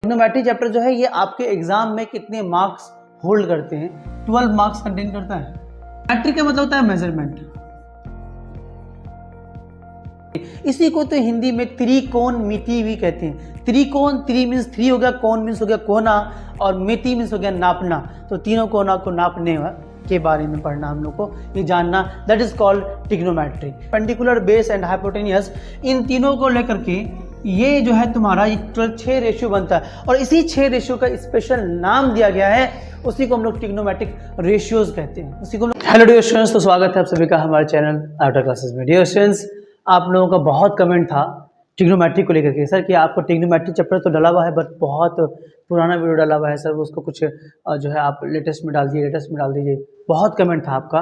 Trigonometry chapter जो है ये आपके एग्जाम में कितने मार्क्स होल्ड करते हैं? 12 मार्क्स कंटेन करता है। मैट्रिक का मतलब होता है मेजरमेंट। इसी को तो हिंदी में त्रिकोणमिति भी कहते हैं। त्रिकोण, त्रि मीन्स थ्री हो गया, कोण मीन्स हो गया कोना, और मिति मीन्स हो गया नापना। तो तीनों कोना को नापने के बारे में पढ़ना हम लोग को, ये जानना, that is called trigonometry. Perpendicular, base and hypotenuse, इन तीनों को लेकर के ये जो है तुम्हारा 6 रेशियो बनता है, और इसी 6 रेशियो का स्पेशल नाम दिया गया है, उसी को हम लोग ट्रिग्नोमेट्रिक रेशियोज कहते हैं, उसी को। हेलो डियर स्टूडेंट्स, तो स्वागत है आप सभी का हमारे चैनल आफ्टर क्लासेस में। डियर स्टूडेंट्स, आप लोगों का बहुत कमेंट था ट्रिग्नोमेट्री को लेकर के, सर कि आपको ट्रिग्नोमेट्री चैप्टर तो डला हुआ है बट बहुत पुराना वीडियो डाला हुआ है सर, उसको कुछ जो है आप लेटेस्ट में डाल दीजिए। बहुत कमेंट था आपका,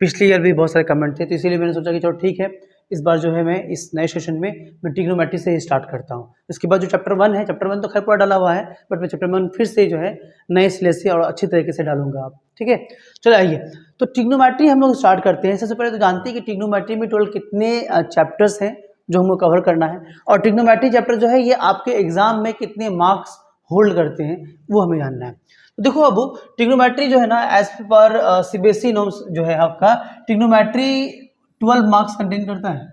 पिछले ईयर भी बहुत सारे कमेंट थे, तो इसीलिए मैंने सोचा कि चलो ठीक है, इस बार जो है मैं इस नए सेशन में मैं ट्रिग्नोमेट्री से ही स्टार्ट करता हूँ। इसके बाद जो चैप्टर 1 है, चैप्टर 1 तो खैर पूरा डाला हुआ है, बट मैं चैप्टर 1 फिर से जो है नए सिले से और अच्छी तरीके से डालूंगा आप, ठीक है। चलो आइए, तो ट्रिग्नोमेट्री हम लोग स्टार्ट करते हैं। सबसे पहले तो जानते हैं कि ट्रिग्नोमेट्री में टोटल कितने चैप्टर्स हैं जो हमको कवर करना है, और ट्रिग्नोमेट्री चैप्टर जो है ये आपके एग्जाम में कितने मार्क्स होल्ड करते हैं वो हमें जानना है। तो देखो अब ट्रिग्नोमेट्री जो है ना, एज पर सीबीएसई नॉर्म्स जो है आपका, ट्रिग्नोमेट्री 12 मार्क्स कंटेन करता है,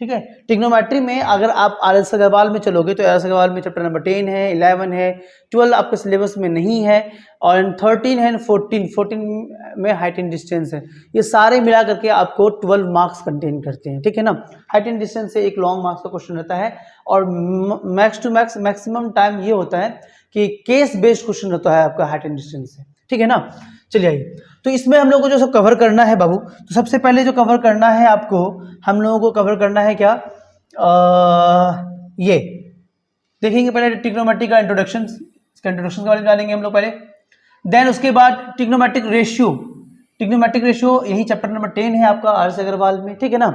ठीक है। ट्रिग्नोमेट्री में अगर आप आर.एस. अग्रवाल में चलोगे तो आर.एस. अग्रवाल में चैप्टर नंबर 10 है, 11 है, 12 आपके सिलेबस में नहीं है, और 13 है, 14 में हाइट एंड डिस्टेंस है। ये सारे मिला करके आपको 12 मार्क्स कंटेन करते हैं, ठीक है ना। हाइट एंड डिस्टेंस से एक लॉन्ग मार्क्स का क्वेश्चन रहता है, और max to max maximum time ये होता है कि केस बेस्ड क्वेश्चन रहता है आपका हाइट एंड डिस्टेंस से, ठीक है ना। चलिए आइए, तो इसमें हम लोग को जो सब कवर करना है बाबू, तो सबसे पहले जो कवर करना है आपको, हम लोगों को कवर करना है क्या, ये देखेंगे पहले ट्रिग्नोमेट्री का इंट्रोडक्शन, इसका इंट्रोडक्शन के बारे में जानेंगे हम लोग पहले। देन उसके बाद ट्रिग्नोमेट्रिक रेशियो, यही चैप्टर नंबर 10 है आपका आर.एस. अग्रवाल में, ठीक है ना।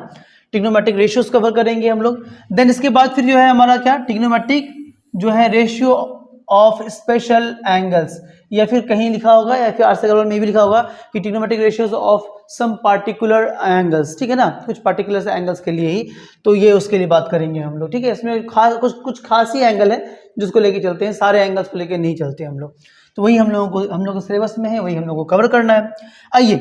ट्रिग्नोमेट्रिक रेशियोज कवर करेंगे हम लोग। देन इसके बाद फिर जो है हमारा क्या, ट्रिग्नोमेट्रिक जो है रेशियो ऑफ स्पेशल एंगल्स, या फिर कहीं लिखा होगा या फिर आर.एस. अग्रवाल में भी लिखा होगा कि trigonometric ratios of some particular angles, ठीक है ना, कुछ पार्टिकुलर एंगल्स के लिए ही, तो ये उसके लिए बात करेंगे हम लोग, ठीक है। इसमें कुछ खास ही एंगल है जिसको लेके चलते हैं, सारे एंगल्स को लेके नहीं चलते हम लोग, तो वही हम लोगों को सिलेबस में है, वही हम लोग को कवर करना है। आइए,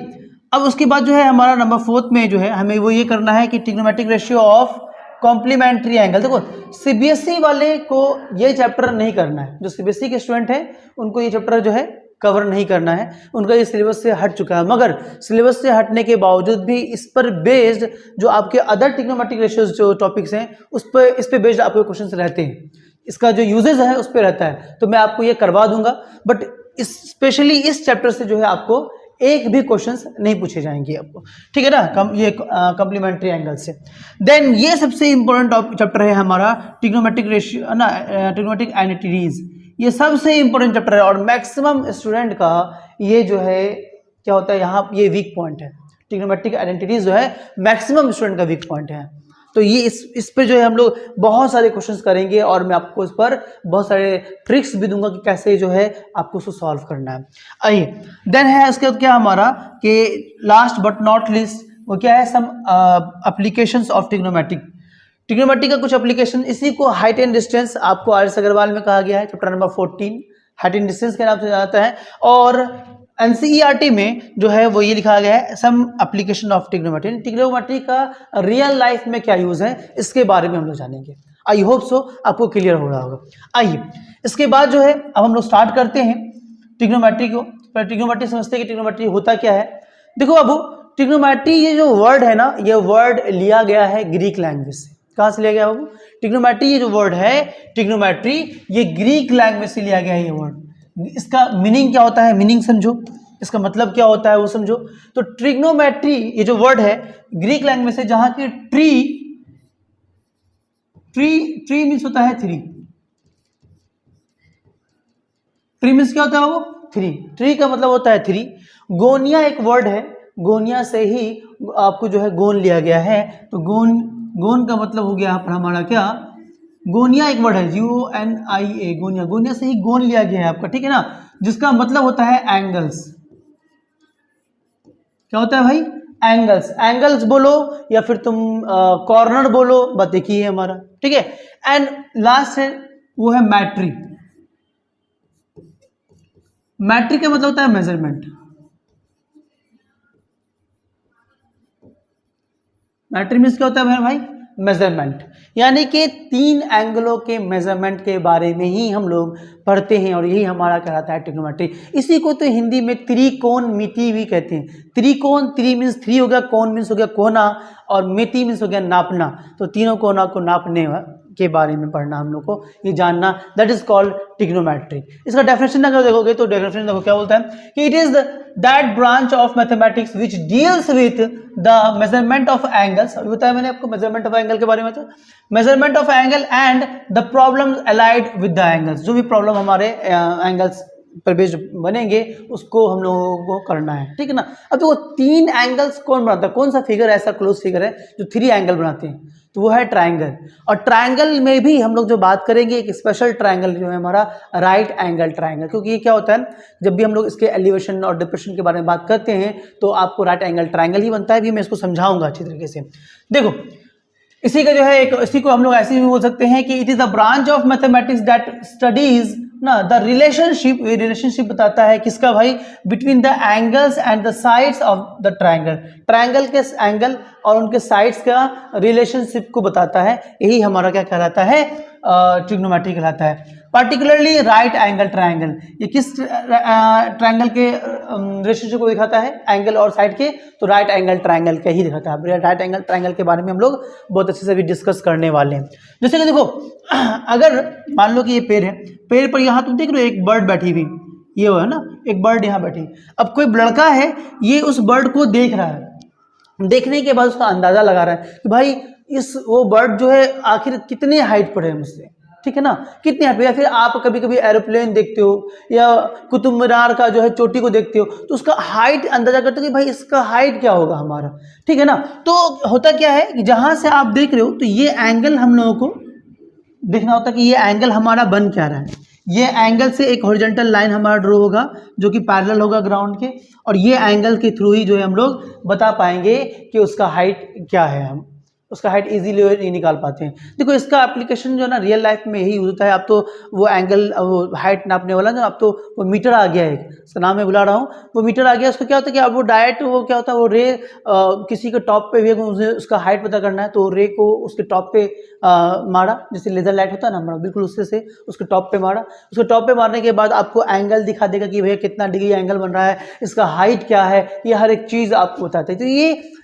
अब उसके बाद जो है हमारा नंबर 4 में जो है हमें वो ये करना है कि trigonometric ratio of complementary angle. देखो सीबीएसई वाले को ये चैप्टर नहीं करना है, जो सीबीएसई के स्टूडेंट हैं उनको ये चैप्टर जो है कवर नहीं करना है, उनका ये सिलेबस से हट चुका है। मगर सिलेबस से हटने के बावजूद भी इस पर बेस्ड जो आपके अदर ट्रिग्नोमेट्रिक रेशियोज जो टॉपिक्स हैं इस पे बेस्ड आपके क्वेश्चंस रहते हैं, इसका जो यूजेस है उस पर रहता है, तो मैं आपको ये करवा दूंगा। बट स्पेशली इस चैप्टर से जो है आपको एक भी क्वेश्चंस नहीं पूछे जाएंगे आपको, ठीक है ना, ये कॉम्प्लीमेंट्री एंगल से। देन ये सबसे इंपॉर्टेंट चैप्टर है हमारा ट्रिग्नोमेट्रिक रेशियो ना, ट्रिग्नोमेट्रिक आइडेंटिटीज, ये सबसे इंपॉर्टेंट चैप्टर है, और मैक्सिमम स्टूडेंट का ये जो है क्या होता है यहाँ, ये वीक पॉइंट है। ट्रिग्नोमेट्रिक आइडेंटिटीज जो है मैक्सिमम स्टूडेंट का वीक पॉइंट है, तो ये इस पे जो है हम लोग बहुत सारे क्वेश्चंस करेंगे, और मैं आपको इस पर बहुत सारे ट्रिक्स भी दूंगा कि कैसे जो है आपको उसको सॉल्व करना है। आइए, देन है इसके बाद क्या हमारा कि लास्ट बट नॉट लीस्ट वो क्या है, सम एप्लीकेशंस ऑफ ट्रिग्नोमेट्री का कुछ एप्लीकेशन, इसी को हाइट एंड डिस्टेंस आपको आर.एस. अग्रवाल में कहा गया है, chapter number 14 height and distance के नाम से जाता है, और एनसीईआरटी में जो है वो ये लिखा गया है सम एप्लीकेशन ऑफ ट्रिग्नोमेट्री का रियल लाइफ में क्या यूज है, इसके बारे में हम लोग जानेंगे। आई होप सो आपको क्लियर हो रहा होगा। आइए, इसके बाद जो है अब हम लोग स्टार्ट करते हैं ट्रिग्नोमेट्री को। पर ट्रिग्नोमेट्री समझते हैं कि ट्रिग्नोमेट्री होता क्या है। देखो अब ट्रिग्नोमेट्री ये जो वर्ड है ना, ये वर्ड लिया गया है ग्रीक लैंग्वेज से। कहाँ से लिया गया बाबू? ट्रिग्नोमेट्री ये जो वर्ड है ट्रिग्नोमेट्री, ये ग्रीक लैंग्वेज से लिया गया है ये वर्ड। इसका मीनिंग क्या होता है, मीनिंग समझो, इसका मतलब क्या होता है वो समझो। तो ट्रिग्नोमेट्री ये जो वर्ड है ग्रीक लैंग्वेज से, जहां की ट्री मीन्स होता है थ्री। ट्री मीन्स क्या होता है वो? थ्री। ट्री का मतलब होता है थ्री। गोनिया एक वर्ड है, गोनिया से ही आपको जो है गोन लिया गया है, तो गोन का मतलब हो गया यहाँ पर हमारा क्या, गोनिया एक वर्ड है, GONIA, गोनिया से ही गोन लिया गया है आपका, ठीक है ना, जिसका मतलब होता है एंगल्स। क्या होता है भाई? एंगल्स बोलो या फिर तुम कॉर्नर बोलो, बात एक ही है हमारा, ठीक है। एंड लास्ट है वो है मैट्री। मैट्रिक का मतलब होता है मेजरमेंट। मैट्रिक मीन्स क्या होता है भाई? मेजरमेंट। यानी कि 3 एंगलों के मेजरमेंट के बारे में ही हम लोग पढ़ते हैं और यही हमारा कहलाता है ट्रिग्नोमेट्री। इसी को तो हिंदी में त्रिकोणमिति भी कहते हैं। त्रिकोण, त्रि मीन्स 3 हो गया, कोण मीन्स हो गया कोना, और मिति मीन्स हो गया नापना। तो तीनों कोना को नापने के बारे में पढ़ना हम लोग को, ये जानना, दैट इज कॉल्ड ट्रिग्नोमेट्री। इसका डेफिनेशन अगर देखोगे तो डेफिनेशन देखो क्या बोलता है कि it is that branch of mathematics which deals with the measurement of angles. अभी बताया मैंने आपको मेजरमेंट ऑफ एंगल के बारे में, तो measurement of angle and the problem allied with the angles. जो भी प्रॉब्लम हमारे एंगल्स पर बेस्ड बनेंगे उसको हम लोगों को करना है, ठीक है ना। अब देखो 3 एंगल्स कौन बनाता है? कौन सा फिगर ऐसा क्लोज फिगर है जो 3 एंगल बनाते हैं? तो वो है ट्राइंगल। और ट्राइंगल में भी हम लोग जो बात करेंगे एक स्पेशल ट्राइंगल जो है हमारा राइट एंगल ट्राइंगल। क्योंकि ये क्या होता है, जब भी हम लोग इसके एलिवेशन और डिप्रेशन के बारे में बात करते हैं तो आपको राइट एंगल ट्राइंगल ही बनता है। भी मैं इसको समझाऊंगा अच्छी तरीके से। देखो इसी का जो है एक, इसी को हम लोग ऐसे भी बोल सकते हैं कि it is the branch of mathematics that studies ना द रिलेशनशिप। ये रिलेशनशिप बताता है किसका भाई? Between the angles and the sides of the triangle. Triangle के एंगल और उनके साइड्स का रिलेशनशिप को बताता है। यही हमारा क्या कहलाता है? ट्रिग्नोमेट्री कहलाता है। पार्टिकुलरली राइट एंगल ट्राइंगल, ये किस ट्राइंगल के रिलेशनशिप को दिखाता है? एंगल और साइड के। तो राइट एंगल ट्राइंगल का ही दिखाता है। राइट एंगल ट्राइंगल के बारे में हम लोग बहुत अच्छे से भी डिस्कस करने वाले हैं। जैसे कि देखो अगर मान लो कि ये पेड़ है, पेड़ पर यहाँ तुम देख रहे हो एक बर्ड बैठी हुई, ये हो है ना, एक बर्ड यहाँ बैठी। अब कोई लड़का है, ये उस बर्ड को देख रहा है। देखने के बाद उसका अंदाजा लगा रहा है कि भाई वो बर्ड जो है आखिर कितने हाइट पर है मुझसे, ठीक है ना, कितने हाइट पर। या फिर आप कभी कभी एरोप्लेन देखते हो या कुतुब मीनार का जो है चोटी को देखते हो तो उसका हाइट अंदाजा करते हो कि भाई इसका हाइट क्या होगा हमारा, ठीक है ना। तो होता क्या है कि जहां से आप देख रहे हो तो ये एंगल हम लोगों को देखना होता है कि ये एंगल हमारा बन क्या रहा है। ये एंगल से एक हॉरिजॉन्टल लाइन हमारा ड्रॉ होगा जो कि पैरेलल होगा ग्राउंड के, और ये एंगल के थ्रू ही जो है हम लोग बता पाएंगे कि उसका हाइट क्या है। हम उसका हाइट इजीली नहीं निकाल पाते हैं। देखो इसका एप्लीकेशन जो है ना रियल लाइफ में यही होता है। अब तो वो एंगल वो हाइट नापने वाला ना, अब तो वो मीटर आ गया है, उसका नाम मैं बुला रहा हूँ, वो मीटर आ गया। उसको क्या होता है कि अब वो डायरेक्ट वो क्या होता है, वो रे किसी के टॉप पे भी उसका हाइट पता करना है तो रे को उसके टॉप पे मारा, जैसे लेजर लाइट होता है ना हमारा, बिल्कुल उससे से उसके टॉप पे मारा। उसके टॉप पे मारने के बाद आपको एंगल दिखा देगा कि भैया कितना डिग्री एंगल बन रहा है, इसका हाइट क्या है, ये हर एक चीज़ आपको बताते हैं। तो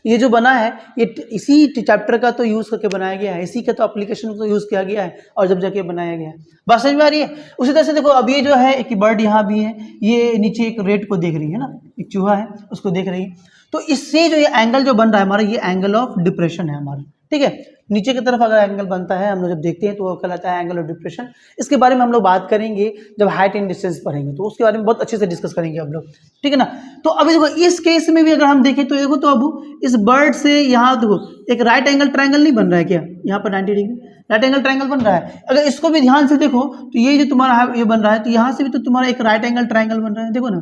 ये जो बना है ये इसी चैप्टर का तो यूज़ करके बनाया गया है, इसी का तो एप्लीकेशन को यूज़ किया गया है और जब जाके बनाया गया है। बात समझ में आ रही है? उसी तरह से देखो अब ये जो है एक बर्ड यहाँ भी है, ये नीचे एक रेट को देख रही है ना, एक चूहा है उसको देख रही है। तो इससे जो ये एंगल जो बन रहा है हमारा, ये एंगल ऑफ डिप्रेशन है हमारा, ठीक है। नीचे की तरफ अगर एंगल बनता है हम लोग जब देखते हैं तो वो कहलाता है एंगल ऑफ डिप्रेशन। इसके बारे में हम लोग बात करेंगे जब हाइट एंड डिस्टेंस पढ़ेंगे, तो उसके बारे में बहुत अच्छे से डिस्कस करेंगे हम लोग, ठीक है ना। तो अभी देखो इस केस में भी अगर हम देखें तो देखो तो अब इस बर्ड से यहाँ देखो एक राइट एंगल ट्राइंगल नहीं बन रहा है क्या? यहाँ पर 90 डिग्री राइट एंगल ट्राइंगल बन रहा है। अगर इसको भी ध्यान से देखो तो ये जो तुम्हारा ये बन रहा है, तो यहाँ से भी तो तुम्हारा एक राइट एंगल ट्राइंगल बन रहा है। देखो ना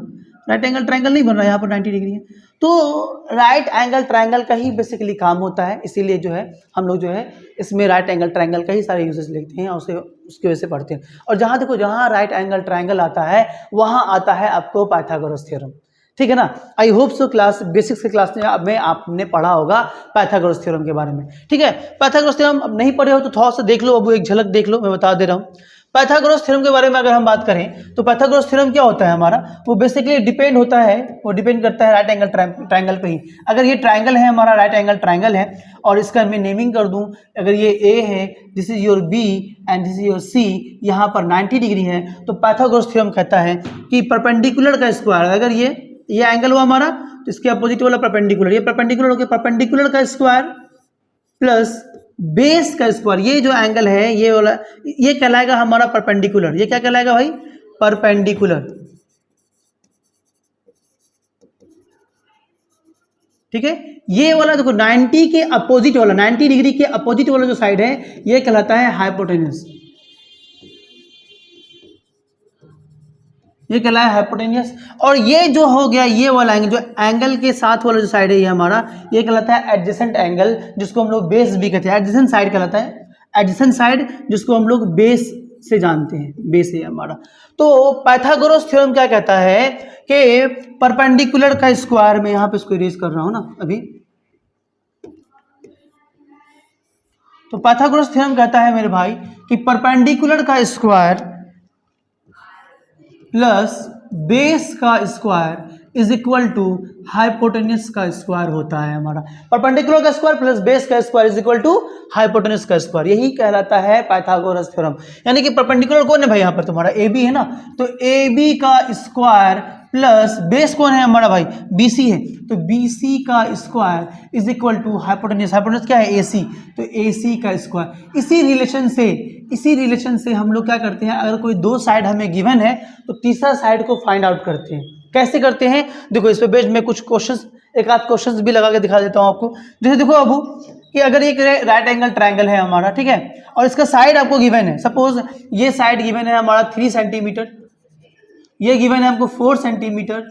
राइट एंगल ट्राइंगल नहीं बन रहा है, यहाँ पर 90 डिग्री है। तो राइट एंगल ट्राइंगल का ही बेसिकली काम होता है, इसीलिए जो है हम लोग जो है इसमें राइट एंगल ट्राइंगल का ही सारे यूजेस लिखते हैं और उसके वजह से पढ़ते हैं। और जहाँ देखो जहाँ राइट एंगल ट्राइंगल आता है वहाँ आता है आपको पाइथागोरस थ्योरम, ठीक है ना। I hope so class basics की क्लास में आपने पढ़ा होगा पाइथागोरस थ्योरम के बारे में, ठीक है। पाइथागोरस थ्योरम अब नहीं पढ़े हो तो थोड़ा सा देख लो, अब एक झलक देख लो, मैं बता दे रहा हूँ। पाइथागोरस थ्योरम के बारे में अगर हम बात करें तो पाइथागोरस थ्योरम क्या होता है हमारा, वो बेसिकली डिपेंड होता है, वो डिपेंड करता है राइट एंगल ट्राइंगल पे ही। अगर ये ट्राइंगल है हमारा, राइट एंगल ट्राइंगल है, और इसका मैं नेमिंग कर दूं, अगर ये ए है, this is your B and this is your C, यहाँ पर 90 डिग्री है, तो पाइथागोरस थ्योरम कहता है कि परपेंडिकुलर का स्क्वायर, अगर ये एंगल हुआ हमारा तो इसके अपोजिट वाला परपेंडिकुलर, ये परपेंडिकुलर हो गया, परपेंडिकुलर का स्क्वायर प्लस बेस का स्क्वायर, ये जो एंगल है ये वाला, ये कहलाएगा हमारा परपेंडिकुलर। ये क्या कहलाएगा भाई? परपेंडिकुलर, ठीक है। ये वाला देखो 90 के अपोजिट वाला, 90 डिग्री के अपोजिट वाला जो साइड है ये कहलाता है हाइपोटेन्यूस, ये कहलाया हाइपोटेन्यूस। और ये जो हो गया ये वाला एंगल, जो एंगल के साथ वाला जो साइड है ये हमारा, ये कहलाता है एडजेसेंट एंगल, जिसको हम लोग बेस भी कहते हैं। एडजेसेंट साइड कहलाता है, एडजेसेंट साइड जिसको हम लोग बेस से जानते हैं, बेस है हमारा। तो पाइथागोरस थ्योरम क्या कहता है कि परपेंडिकुलर का स्क्वायर, में यहाँ पे इसको इरेज कर रहा हूँ ना अभी, तो पाइथागोरस थ्योरम कहता है मेरे भाई कि परपेंडिकुलर का स्क्वायर प्लस बेस का square is equal to hypotenuse का स्क्वायर होता है हमारा। परपेंडिकुलर का स्क्वायर प्लस बेस का square is equal to hypotenuse का स्क्वायर, यही कहलाता है पाइथागोरस थ्योरम। यानी कि परपेंडिकुलर कौन है भाई, यहाँ पर तुम्हारा ए बी है ना, तो ए बी का स्क्वायर प्लस बेस कौन है हमारा भाई, बी सी है, तो बी सी का square is equal to hypotenuse, hypotenuse क्या है, ए सी, तो ए सी का स्क्वायर। इसी रिलेशन से हम लोग क्या करते हैं, अगर कोई दो साइड हमें गिवन है तो तीसरा साइड को फाइंड आउट करते हैं। कैसे करते हैं, देखो इस पे बेस्ड मैं कुछ क्वेश्चंस, एक आध क्वेश्चंस भी लगा के दिखा देता हूँ आपको। जैसे देखो अबू कि अगर एक राइट एंगल ट्रायंगल है हमारा, ठीक है, और इसका साइड आपको गिवन है, सपोज ये साइड गिवन है हमारा 3 सेंटीमीटर, ये गिवन है हमको 4 सेंटीमीटर,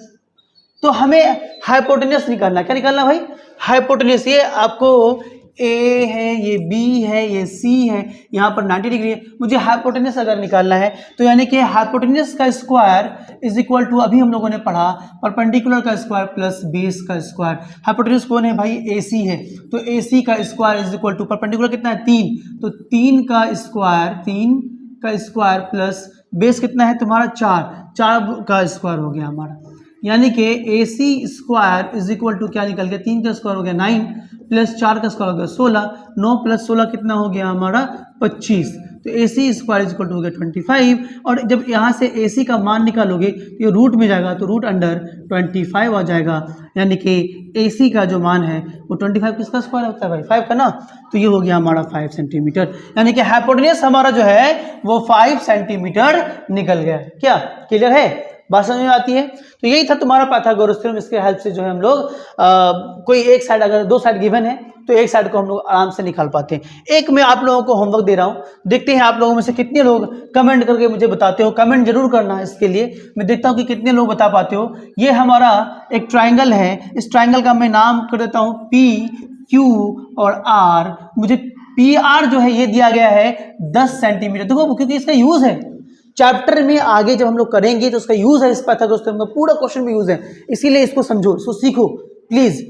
तो हमें हाइपोटेन्यूस निकालना, क्या निकालना भाई, हाइपोटेन्यूस। ये आपको ए है, ये बी है, ये सी है, यहाँ पर 90 डिग्री है, मुझे हाइपोटेन्यूस अगर निकालना है तो यानी कि हाइपोटेन्यूस का स्क्वायर इज इक्वल टू, अभी हम लोगों ने पढ़ा, परपेंडिकुलर का स्क्वायर प्लस बेस का स्क्वायर। हाइपोटेन्यूस कौन है भाई, ए सी है, तो ए सी का square is equal to, perpendicular कितना है 3, तो 3 का स्क्वायर प्लस बेस कितना है तुम्हारा 4 का स्क्वायर हो गया हमारा। यानी कि ए सी स्क्वायर इज इक्वल टू क्या निकल गया, 3 का स्क्वायर हो गया 9 प्लस 4 का स्क्वायर हो गया 16, 9 प्लस 16 कितना हो गया हमारा 25, तो A C square is equal to हो गया 25। और जब यहाँ से ए सी का मान निकालोगे तो ये रूट में जाएगा, तो रूट अंडर 25 आ जाएगा, यानी कि ए सी का जो मान है वो 25 किसका स्क्वायर होता है भाई, 5 का ना, तो ये हो गया हमारा 5 सेंटीमीटर। यानी कि हाइपोटेन्यूस हमारा जो है वो 5 सेंटीमीटर निकल गया। क्या क्लियर है, बात समझ में आती है? तो यही था तुम्हारा पाइथागोरस थ्योरम। इसके हेल्प से जो है हम लोग कोई एक साइड, अगर दो साइड गिवन है तो एक साइड को हम लोग आराम से निकाल पाते हैं। एक मैं आप लोगों को होमवर्क दे रहा हूं, देखते हैं आप लोगों में से कितने लोग कमेंट करके मुझे बताते हो। कमेंट जरूर करना, इसके लिए मैं देखता हूं कि कितने लोग बता पाते हो। ये हमारा एक ट्राइंगल है, इस ट्राइंगल का मैं नाम कर देता हूं पी क्यू और आर। मुझे पी आर जो है ये दिया गया है 10 सेंटीमीटर। देखो क्योंकि इसका यूज है चैप्टर में, आगे जब हम लोग करेंगे तो उसका यूज है, इस पाइथागोरस थ्योरम का पूरा क्वेश्चन में यूज है, इसीलिए इसको समझो, इसको सीखो प्लीज।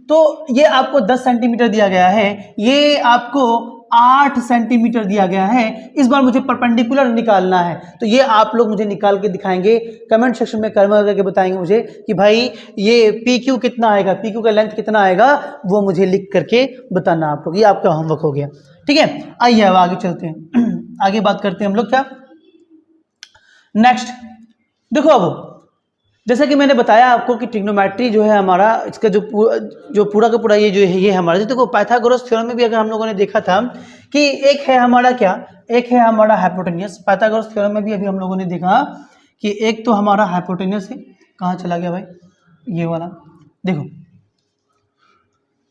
तो ये आपको 10 सेंटीमीटर दिया गया है, ये आपको 8 सेंटीमीटर दिया गया है। इस बार मुझे परपेंडिकुलर निकालना है, तो ये आप लोग मुझे निकाल के दिखाएंगे, कमेंट सेक्शन में कमेंट करके बताएंगे मुझे कि भाई ये पी क्यू कितना आएगा, पी क्यू का लेंथ कितना आएगा, वो मुझे लिख करके बताना आप लोग। ये आपका होमवर्क हो गया, ठीक है। आइए अब आगे चलते हैं, आगे बात करते हैं हम लोग क्या नेक्स्ट। देखो अब जैसा कि मैंने बताया आपको कि ट्रिग्नोमेट्री जो है हमारा, इसका जो पूरा का पूरा ये जो है ये हमारा, देखो पाइथागोरस थ्योरम में भी अगर हम लोगों ने देखा था कि एक है हमारा क्या, एक है हमारा हाइपोटेन्यूस। पाइथागोरस थ्योरम में भी अभी हम लोगों ने देखा कि एक तो हमारा हाइपोटेन्यूस है, कहाँ चला गया भाई ये वाला, देखो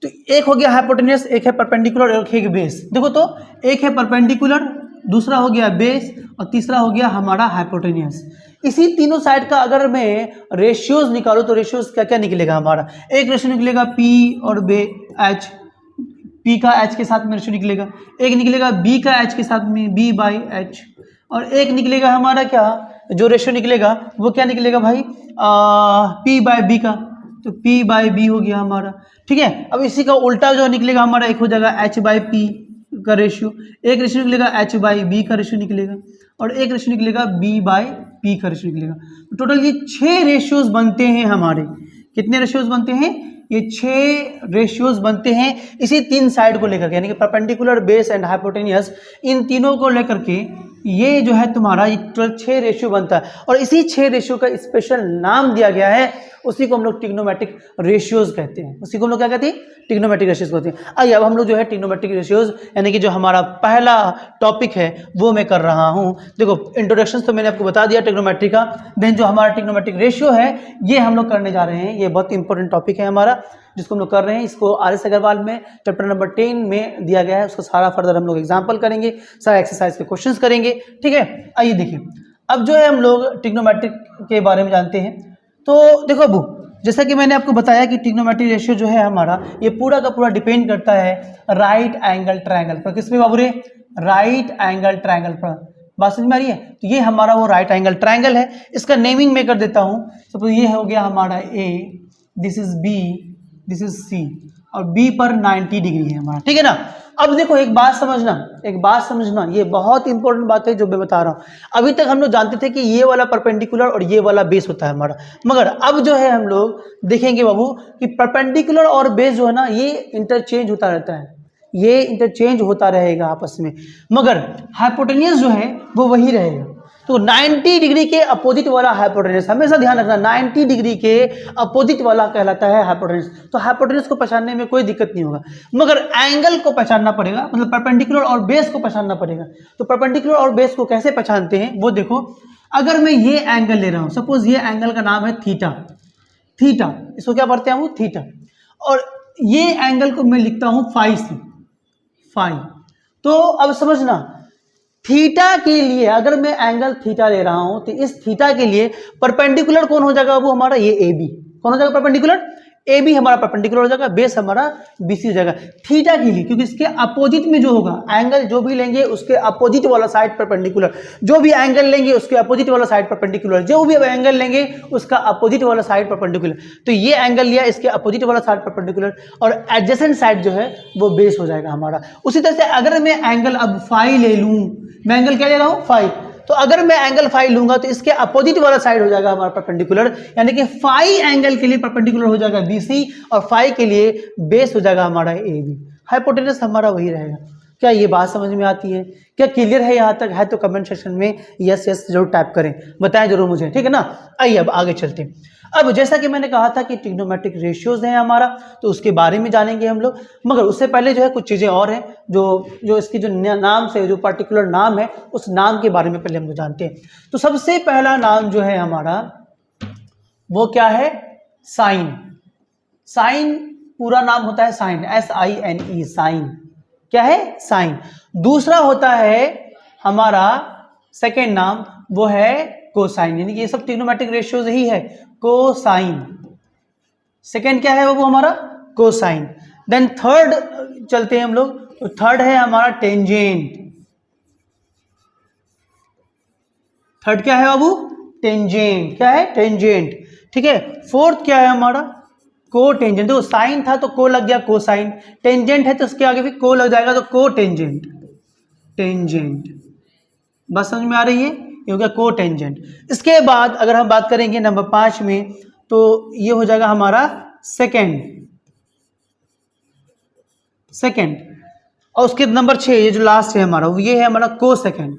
तो एक हो गया हाइपोटेन्यूस, एक है परपेंडिकुलर, एक है बेस। देखो तो एक है परपेंडिकुलर, दूसरा हो गया बेस, और तीसरा हो गया हमारा हाइपोटेन्यूस। इसी तीनों साइड का अगर मैं रेशियोज निकालूं तो रेशियोज क्या क्या निकलेगा हमारा, एक रेशियो निकलेगा पी और बे एच, पी का एच के साथ में रेशियो निकलेगा, एक निकलेगा बी का एच के साथ में बी बाई एच, और एक निकलेगा हमारा क्या जो रेशियो निकलेगा वो क्या निकलेगा भाई पी बाई बी का, तो पी बाई बी हो गया हमारा, ठीक है। अब इसी का उल्टा जो निकलेगा हमारा, एक हो जाएगा एच बाई पी का रेशियो, एक रेशियो निकलेगा एच बाई बी का रेशियो निकलेगा, और एक रेशियो निकलेगा बी बाई पी का रेशियो निकलेगा। तो टोटल ये 6 रेशियोज बनते हैं हमारे। कितने रेशियोज बनते हैं, ये 6 रेशियोज बनते हैं इसी 3 साइड को लेकर के, यानी कि परपेंडिकुलर, बेस एंड हाइपोटेन्यूस, इन तीनों को लेकर के ये जो है तुम्हारा 6 रेशियो बनता है। और इसी 6 रेशियो का स्पेशल नाम दिया गया है, उसी को हम लोग ट्रिग्नोमेट्रिक रेशियोज कहते हैं। उसी को हम लोग क्या कहते हैं, ट्रिग्नोमेट्रिक रेशियोज कहते हैं। आइए अब हम लोग जो है ट्रिग्नोमेट्रिक रेशियोज, यानी कि जो हमारा पहला टॉपिक है वो मैं कर रहा हूं। देखो इंट्रोडक्शन तो मैंने आपको बता दिया ट्रिग्नोमेट्री का, देन जो हमारा ट्रिग्नोमेट्रिक रेशियो है ये हम लोग करने जा रहे हैं। ये बहुत इंपॉर्टेंट टॉपिक है हमारा जिसको हम लोग कर रहे हैं। इसको RS अग्रवाल में चैप्टर नंबर 10 में दिया गया है, उसका सारा फर्दर हम लोग एग्जाम्पल करेंगे, सारा एक्सरसाइज के क्वेश्चंस करेंगे, ठीक है। आइए देखिए अब जो है हम लोग ट्रिग्नोमेट्रिक के बारे में जानते हैं। तो देखो अबू, जैसा कि मैंने आपको बताया कि ट्रिग्नोमेट्रिक रेशियो जो है हमारा ये पूरा का पूरा डिपेंड करता है राइट एंगल ट्रायंगल पर। किस पे बाबू रे, राइट एंगल ट्रायंगल पर। बात समझ में आ रही है? तो ये हमारा वो राइट एंगल ट्रायंगल है। इसका नेमिंग मैं कर देता हूँ। सपोज ये हो गया हमारा A, this is B, this is C, और बी पर 90 डिग्री है हमारा, ठीक है ना। अब देखो एक बात समझना, ये बहुत इंपॉर्टेंट बात है जो मैं बता रहा हूँ। अभी तक हम लोग जानते थे कि ये वाला परपेंडिकुलर और ये वाला बेस होता है हमारा, मगर अब जो है हम लोग देखेंगे बाबू कि परपेंडिकुलर और बेस जो है ना ये इंटरचेंज होता रहता है, ये इंटरचेंज होता रहेगा आपस में, मगर हाइपोटेन्यूस जो है वो वही रहेगा। तो 90 डिग्री के अपोजिट वाला हाइपोटेन्यूस, हमेशा ध्यान रखना, 90 डिग्री के अपोजिट वाला कहलाता है हाइपोटेन्यूस। तो हाइपोटेन्यूस को पहचानने में कोई दिक्कत नहीं होगा, मगर एंगल को पहचानना पड़ेगा, मतलब परपेंडिकुलर और बेस को पहचानना पड़ेगा। तो परपेंडिकुलर और बेस को कैसे पहचानते हैं वो देखो। अगर मैं ये एंगल ले रहा हूँ, सपोज ये एंगल का नाम है थीटा, इसको क्या पढ़ते हैं वो थीटा, और ये एंगल को मैं लिखता हूँ फाई से, फाई। तो अब समझना, थीटा के लिए अगर मैं एंगल थीटा ले रहा हूं तो इस थीटा के लिए परपेंडिकुलर कौन हो जाएगा वो हमारा ये ए बी, कौन हो जाएगा परपेंडिकुलर, ए बी हमारा परपेंडिकुलर हो जाएगा, बेस हमारा बी सी हो जाएगा थीटा के लिए, क्योंकि इसके अपोजिट में जो होगा एंगल जो भी लेंगे उसके अपोजिट वाला साइड परपेंडिकुलर, जो भी एंगल लेंगे उसके अपोजिट वाला साइड परपेंडिकुलर, जो भी एंगल लेंगे उसका अपोजिट वाला साइड परपेंडिकुलर। तो ये एंगल लिया, इसके अपोजिट वाला साइड परपेंडिकुलर, और एडजेसेंट साइड जो है वो बेस हो जाएगा हमारा। उसी तरह से अगर मैं एंगल अब फाई ले लूँ, मैं एंगल क्या ले रहा हूँ फाई, तो अगर मैं एंगल फाई लूंगा तो इसके अपोजिट वाला साइड हो जाएगा हमारा परपेंडिकुलर, यानी कि फाई एंगल के लिए परपेंडिकुलर हो जाएगा बीसी और फाई के लिए बेस हो जाएगा हमारा ए बी। हाइपोटेनस हमारा वही रहेगा। क्या ये बात समझ में आती है? क्या क्लियर है यहाँ तक? है तो कमेंट सेक्शन में यस यस जरूर टाइप करें, बताएं जरूर मुझे, ठीक है ना। आइए अब आगे चलते हैं। अब जैसा कि मैंने कहा था कि ट्रिग्नोमेट्रिक रेशियोज हैं हमारा, तो उसके बारे में जानेंगे हम लोग, मगर उससे पहले जो है कुछ चीज़ें और हैं जो इसकी जो नाम से जो पर्टिकुलर नाम है उस नाम के बारे में पहले हम लोग जानते हैं। तो सबसे पहला नाम जो है हमारा वो क्या है? साइन। साइन पूरा नाम होता है साइन, SINE, साइन। क्या है? साइन। दूसरा होता है हमारा सेकेंड नाम, वो है कोसाइन, यानी कि ये सब ट्रिग्नोमेट्रिक रेशियोज ही है, कोसाइन। सेकेंड क्या है वो हमारा? कोसाइन। देन थर्ड चलते हैं हम लोग, तो थर्ड है हमारा टेंजेंट। थर्ड क्या है बाबू? टेंजेंट। क्या है? टेंजेंट, ठीक है। फोर्थ क्या है हमारा? को टेंजेंट। देखो साइन था तो को लग गया कोसाइन, टेंजेंट है तो उसके आगे भी को लग जाएगा तो को टेंजेंट। टेंजेंट बस समझ में आ रही है? ये हो गया को टेंजेंट। इसके बाद अगर हम बात करेंगे नंबर 5 में, तो ये हो जाएगा हमारा सेकेंड। और उसके नंबर 6 ये जो लास्ट है हमारा, ये है हमारा को सेकेंड।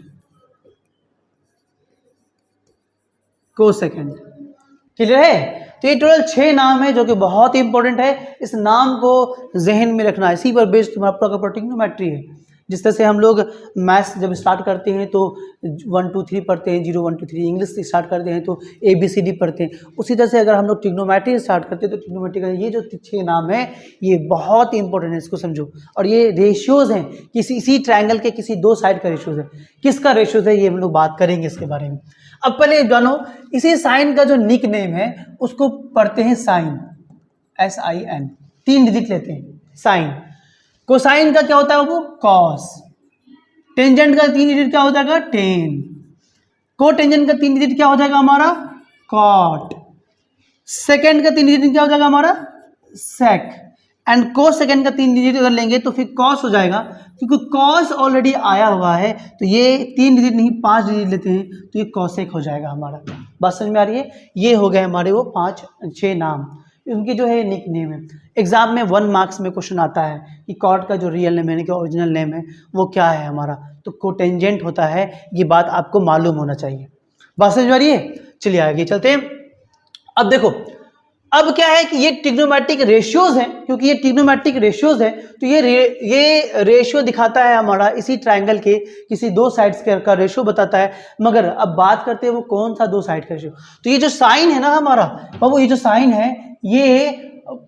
क्लियर है? तो ये टोटल 6 नाम है जो कि बहुत ही इंपॉर्टेंट है। इस नाम को जहन में रखना, इसी पर बेस्ड तुम्हारा पूरा ट्रिग्नोमेट्री है। जिस तरह से हम लोग मैथ्स जब स्टार्ट करते हैं तो 1 2 3 पढ़ते हैं, 0 1 2 3, इंग्लिश से स्टार्ट करते हैं तो ABCD पढ़ते हैं, उसी तरह से अगर हम लोग ट्रिग्नोमेट्री स्टार्ट करते हैं तो ट्रिग्नोमेट्री का ये जो 6 नाम है ये बहुत ही इंपॉर्टेंट है, इसको समझो। और ये रेशियोज हैं, इसी ट्रायंगल के किसी 2 साइड का रेशियोज है। किसका रेशियोज है ये हम लोग बात करेंगे इसके बारे में। अब पहले जानो, इसी साइन का जो निक नेम है उसको पढ़ते हैं साइन, SIN, 3 डिजिट लेते हैं साइन। कोसाइन का क्या होता है वो? कॉस। टेंजेंट का 3 डिजिट क्या हो जाएगा? टेन। को टेंजेंट का 3 डिजिट क्या हो जाएगा हमारा? कॉट। सेकेंड का 3 डिजिट क्या हो जाएगा हमारा? सेक। एंड को सेकेंड का 3 डिजिट अगर लेंगे तो फिर कॉस हो जाएगा, क्योंकि कॉस ऑलरेडी आया हुआ है तो ये 3 डिजिट नहीं 5 डिजिट लेते हैं तो ये कॉसेक हो जाएगा हमारा। बात समझ में आ रही है? ये हो गए हमारे वो 5-6 नाम, उनकी जो है निक नेम है। एग्जाम में 1 मार्क्स में क्वेश्चन आता है कि कॉट का जो रियल नेम है, यानी कि ओरिजिनल नेम है, वो क्या है हमारा? तो कोटेंजेंट होता है। ये बात आपको मालूम होना चाहिए। बात समझ में आ रही है? चलिए आगे चलते हैं। अब देखो, अब क्या है कि ये ट्रिग्नोमेट्रिक रेशियोज हैं, क्योंकि ये ट्रिग्नोमेट्रिक रेशियोज है तो ये रेशियो दिखाता है हमारा इसी ट्रायंगल के किसी 2 साइड्स का रेशियो बताता है। मगर अब बात करते हैं वो कौन सा 2 साइड का रेशियो। तो ये जो साइन है ना हमारा बाबू, ये जो साइन है ये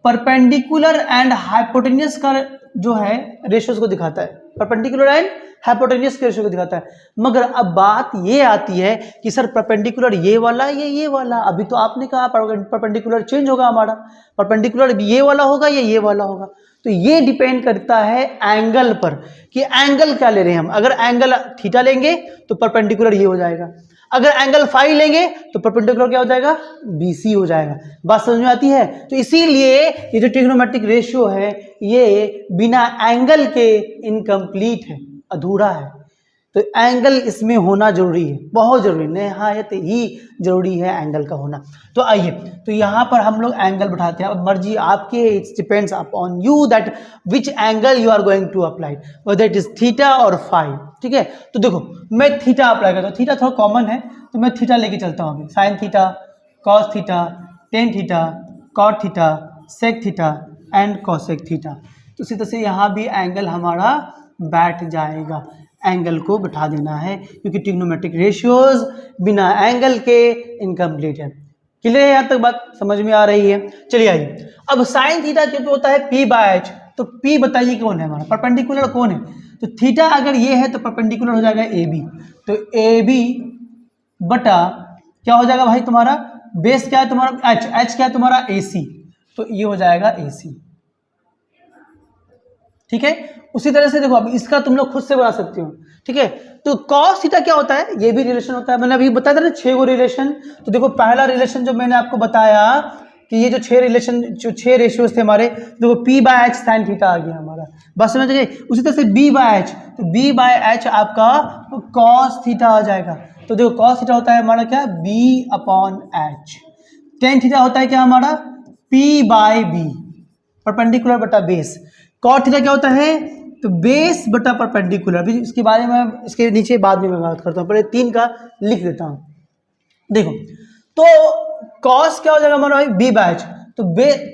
परपेंडिकुलर एंड हाइपोटेन्यूस का जो है रेशियोज को दिखाता है। परपेंडिकुलर एंड हाइपोटेन्यूज के रेशियो को दिखाता है। मगर अब बात ये आती है कि सर परपेंडिकुलर ये वाला या ये वाला, अभी तो आपने कहा परपेंडिकुलर चेंज होगा हमारा, परपेंडिकुलर ये वाला होगा या ये वाला होगा। तो ये डिपेंड करता है एंगल पर कि एंगल क्या ले रहे हैं हम। अगर एंगल थीटा लेंगे तो परपेंडिकुलर ये हो जाएगा, अगर एंगल फाई लेंगे तो परपेंडिकुलर क्या हो जाएगा, BC हो जाएगा। बात समझ में आती है। तो इसीलिए ये जो ट्रिग्नोमेट्रिक रेशियो है ये बिना एंगल के इनकम्प्लीट है, अधूरा है। तो एंगल इसमें होना जरूरी है, बहुत जरूरी, निहायत ही जरूरी है एंगल का होना। तो आइए, तो यहाँ पर हम लोग एंगल बैठाते हैं। अब मर्जी आपके, it's depends upon you that which angle you are going to apply, whether it is theta और फाई। ठीक है, तो देखो मैं थीटा अप्लाई करता हूँ, थीटा थोड़ा कॉमन है तो मैं थीटा लेके चलता हूँ अभी। Sine theta, cos theta, tan theta, cot theta, sec theta and cosec theta. तो इसी तरह से यहाँ भी एंगल हमारा बैठ जाएगा, एंगल को बैठा देना है क्योंकि ट्रिग्नोमेट्रिक रेशियोज बिना एंगल के इनकम्प्लीट है। क्लियर है, यहाँ तक बात समझ में आ रही है। चलिए आइए, अब साइन थीटा क्योंकि होता है P/H, तो P बताइए कौन है हमारा, परपेंडिकुलर कौन है। तो थीटा अगर ये है तो परपेंडिकुलर हो जाएगा AB, तो AB बटा क्या हो जाएगा भाई तुम्हारा, बेस क्या है तुम्हारा H, H क्या है तुम्हारा AC, तो ये हो जाएगा AC। ठीक है, उसी तरह से देखो अब इसका तुम लोग खुद से बना सकते हो। ठीक है, तो कॉस थीटा क्या होता है, ये भी रिलेशन होता है। मैंने अभी बताया था ना 6 गो रिलेशन। तो देखो पहला रिलेशन जो मैंने आपको बताया कि ये जो 6 रिलेशन, जो 6 रेशियोज थे हमारे, देखो P/H साइन थीटा आ गया हमारा, बस समझ गए। उसी तरह से B/H, तो B/H आपका कॉस थीटा आ जाएगा। तो देखो कॉस थीटा होता है हमारा क्या, B/H। टेन थीटा होता है क्या हमारा, P/B, परपेंडिकुलर बटा बेस। कॉट थीटा क्या होता है, तो बेस बटा परपेंडिकुलर। अभी इसके बारे में, इसके नीचे बाद में मैं बात करता हूँ, पहले 3 का लिख देता हूँ। देखो तो कॉस क्या हो जाएगा हमारा भाई, B/H, तो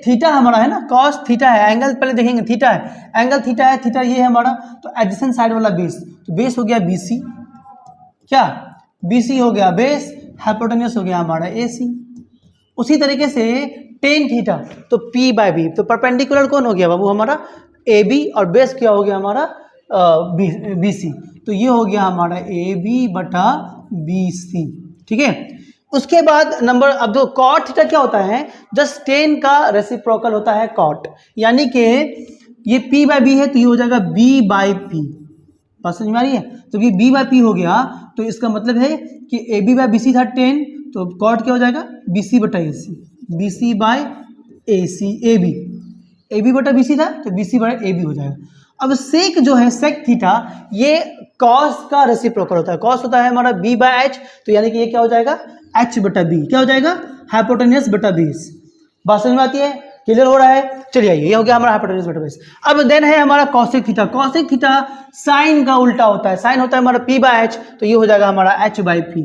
थीटा हमारा है ना, कॉस थीटा है, एंगल पहले देखेंगे थीटा है, एंगल थीटा है, थीटा ये है हमारा, तो एडजेसेंट साइड वाला बेस, तो बेस हो गया BC, क्या BC हो गया बेस, हाइपोटेन्यूज हो गया हमारा AC। उसी तरीके से टेन थीटा, तो P/B, तो परपेंडिकुलर कौन हो गया बाबू हमारा, AB, और बेस क्या हो गया हमारा BC, तो ये हो गया हमारा AB बटा BC। ठीक है, उसके बाद नंबर, अब दो कॉट थीटा क्या होता है, जस्ट टेन का रेसिप्रोकल होता है कॉट, यानी कि ये P/B है तो ये हो जाएगा B/P। बात समझ में आ रही है, तो ये B/P हो गया, तो इसका मतलब है कि AB/BC था 10, तो कॉट क्या हो जाएगा BC बटा AC, BC/AC, AB बटा BC था तो BC बटा AB हो जाएगा। अब सेक जो है, सेक थीटा, ये कॉस का रेसिप्रोकल होता है, कॉस होता है हमारा B/H, तो यानी कि ये क्या हो जाएगा H बटा B, क्या हो जाएगा हाइपोटेन्यूज बटा बेस। बात समझ में आती है, क्लियर हो रहा है। चलिए आइए, ये हो गया हमारा हाइपोटेन्यूज बटा बेस। अब देन है हमारा cosec theta, cosec theta sine का उल्टा होता है, साइन होता है हमारा P/H, तो ये हो जाएगा हमारा H/P,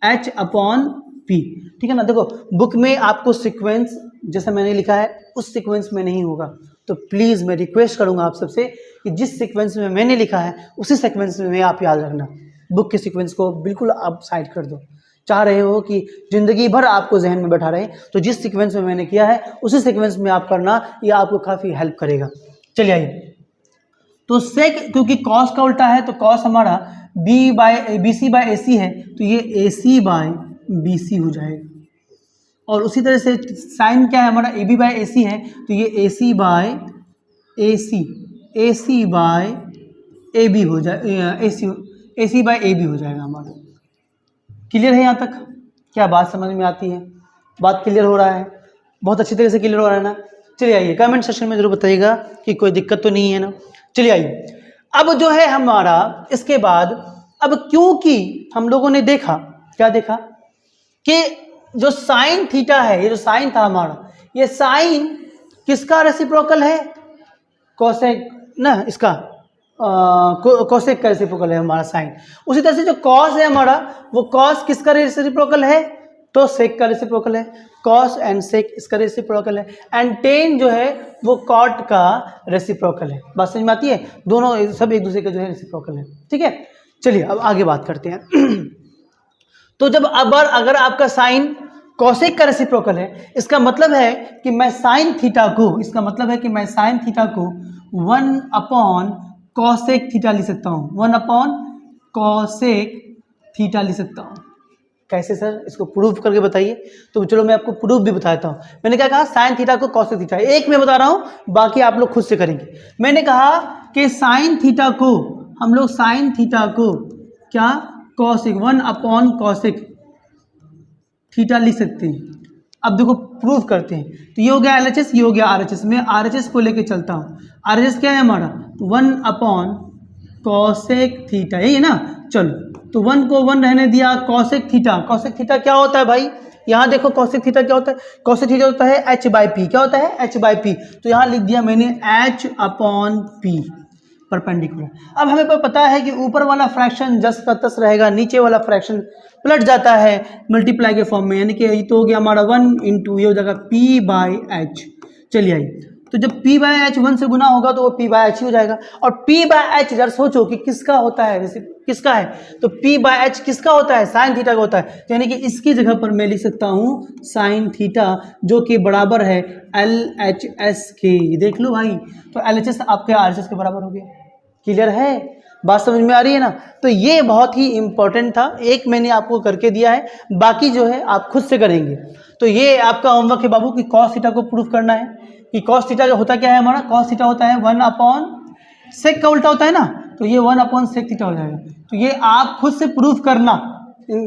H/P। ठीक है ना, देखो बुक में आपको सीक्वेंस जैसा मैंने लिखा है उस सीक्वेंस में नहीं होगा, तो प्लीज़ मैं रिक्वेस्ट करूंगा आप सबसे कि जिस सीक्वेंस में मैंने लिखा है उसी सीक्वेंस में आप याद रखना, बुक के सीक्वेंस को बिल्कुल आप साइड कर दो। चाह रहे हो कि ज़िंदगी भर आपको जहन में बैठा रहे, तो जिस सीक्वेंस में मैंने किया है उसी सीक्वेंस में आप करना, ये आपको काफ़ी हेल्प करेगा। चलिए आइए, तो सेक क्योंकि कॉस का उल्टा है, तो कॉस हमारा BC/AC है, तो ये AC/BC हो जाएगा। और उसी तरह से साइन क्या है हमारा, AB/AC है, तो ये AC/AB हो जाए, AC/AB हो जाएगा हमारा। क्लियर है यहाँ तक, क्या बात समझ में आती है, बात क्लियर हो रहा है, बहुत अच्छी तरह से क्लियर हो रहा है ना। चलिए आइए, कमेंट सेक्शन में जरूर बताइएगा कि कोई दिक्कत तो नहीं है ना। चलिए आइए, अब जो है हमारा इसके बाद, अब क्योंकि हम लोगों ने देखा, क्या देखा कि जो साइन थीटा है, ये जो साइन था हमारा, ये साइन किसका रेसिप्रोकल है, कोसेक ना, इसका कोसेक का रेसिप्रोकल है हमारा साइन। उसी तरह से जो कॉस है हमारा, वो कॉस किसका रेसिप्रोकल है, तो सेक का रेसिप्रोकल है, कॉस एंड सेक इसका रेसिप्रोकल है, एंड टेन जो है वो कॉट का रेसिप्रोकल है। बात समझ में आती है, दोनों सब एक दूसरे का जो है रेसिप्रोकल है। ठीक है, चलिए अब आगे बात करते हैं। तो जब अगर आपका साइन कॉसेक का रेसिप्रोकल है, इसका मतलब है कि मैं साइन थीटा को, इसका मतलब है कि मैं साइन थीटा को 1/cos कॉसेक थीटा लिख सकता हूँ, 1 अपॉन कॉसेक थीटा लिख सकता हूँ। कैसे सर, इसको प्रूफ करके बताइए। तो चलो मैं आपको प्रूफ भी बताता हूँ। मैंने क्या कहा, साइन थीटा को कॉसेक थीटा, एक मैं बता रहा हूँ, बाकी आप लोग खुद से करेंगे। मैंने कहा कि साइन थीटा को हम लोग साइन थीटा को क्या कॉसेक 1 अपॉन कॉसेक थीटा लिख सकते हैं। अब देखो प्रूफ करते हैं। तो ये हो गया LHS, ये हो गया RHS। मैं RHS को लेके चलता हूँ। RHS क्या है हमारा, 1 अपॉन कॉसेक थीटा, यही है ना। चलो तो 1 को 1 रहने दिया, कॉसेक थीटा, कॉसेक थीटा क्या होता है भाई, यहाँ देखो कॉसेक थीटा क्या होता है, कॉसेक थीटा होता है h/p, क्या होता है h/p। तो यहाँ लिख दिया मैंने h अपॉन p परपेंडिकुलर। अब हमें पता है कि ऊपर वाला फ्रैक्शन जस का तस रहेगा, नीचे वाला फ्रैक्शन पलट जाता है मल्टीप्लाई के फॉर्म में, यानी कि ये तो हो गया हमारा 1 इंटू ये हो जाएगा p/h। चलिए आइए, तो जब p/h 1 से गुना होगा तो वो p/h ही हो जाएगा। और p/h जरा सोचो कि किसका होता है, जैसे किसका है, तो p/h किसका होता है, साइन थीटा का होता है। यानी कि इसकी जगह पर मैं लिख सकता हूँ साइन थीटा, जो कि बराबर है LHS के। देख लो भाई, तो LHS आपके RHS के बराबर हो गया। क्लियर है, बात समझ में आ रही है ना। तो ये बहुत ही इंपॉर्टेंट था, एक मैंने आपको करके दिया है, बाकी जो है आप खुद से करेंगे। तो ये आपका होमवर्क है बाबू कि कॉस थीटा को प्रूफ करना है कि कॉस थीटा का होता क्या है हमारा, कॉस थीटा होता है 1 अपॉन सेक का उल्टा होता है ना, तो ये 1 अपॉन सेक थीटा हो जाएगा। तो ये आप खुद से प्रूफ करना,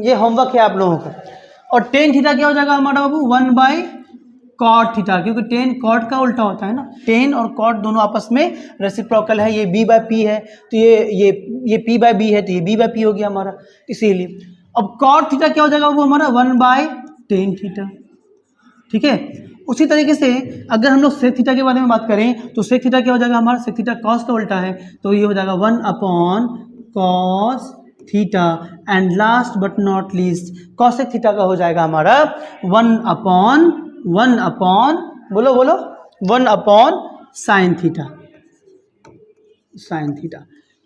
ये होमवर्क है आप लोगों का। और टेन थीटा क्या हो जाएगा हमारा बाबू, 1/कॉट थीटा, क्योंकि टेन कॉट का उल्टा होता है ना, टेन और कॉट दोनों आपस में रेसिप्रोकल है। ये b/p है तो ये p/b है तो ये b/p हो गया हमारा, इसीलिए। अब कॉट थीटा क्या हो जाएगा वो हमारा 1/tan थीटा, ठीक है। उसी तरीके से अगर हम लोग सेक थीटा के बारे में बात करें तो सेक थीटा क्या हो जाएगा हमारा, सेक थीटा कॉस का उल्टा है, तो ये हो जाएगा 1 upon cos theta. And last but not least cosec theta का हो जाएगा हमारा 1 अपॉन बोलो 1 upon sine theta, sine theta.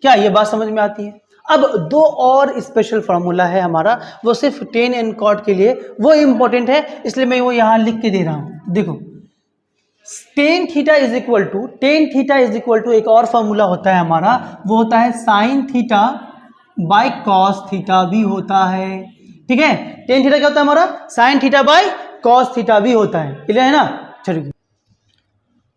क्या ये बात समझ में आती है। अब दो और स्पेशल फार्मूला है हमारा, वो सिर्फ टेन एंड कॉट के लिए, वो इंपॉर्टेंट है, इसलिए मैं वो यहाँ लिख के दे रहा हूँ। देखो tan theta is equal to एक और फार्मूला होता है हमारा, वो होता है sine theta by cos theta भी होता है, ठीक है। टेन थीटा क्या होता है हमारा, sign theta by cos theta भी होता है, क्लियर है ना। चलिए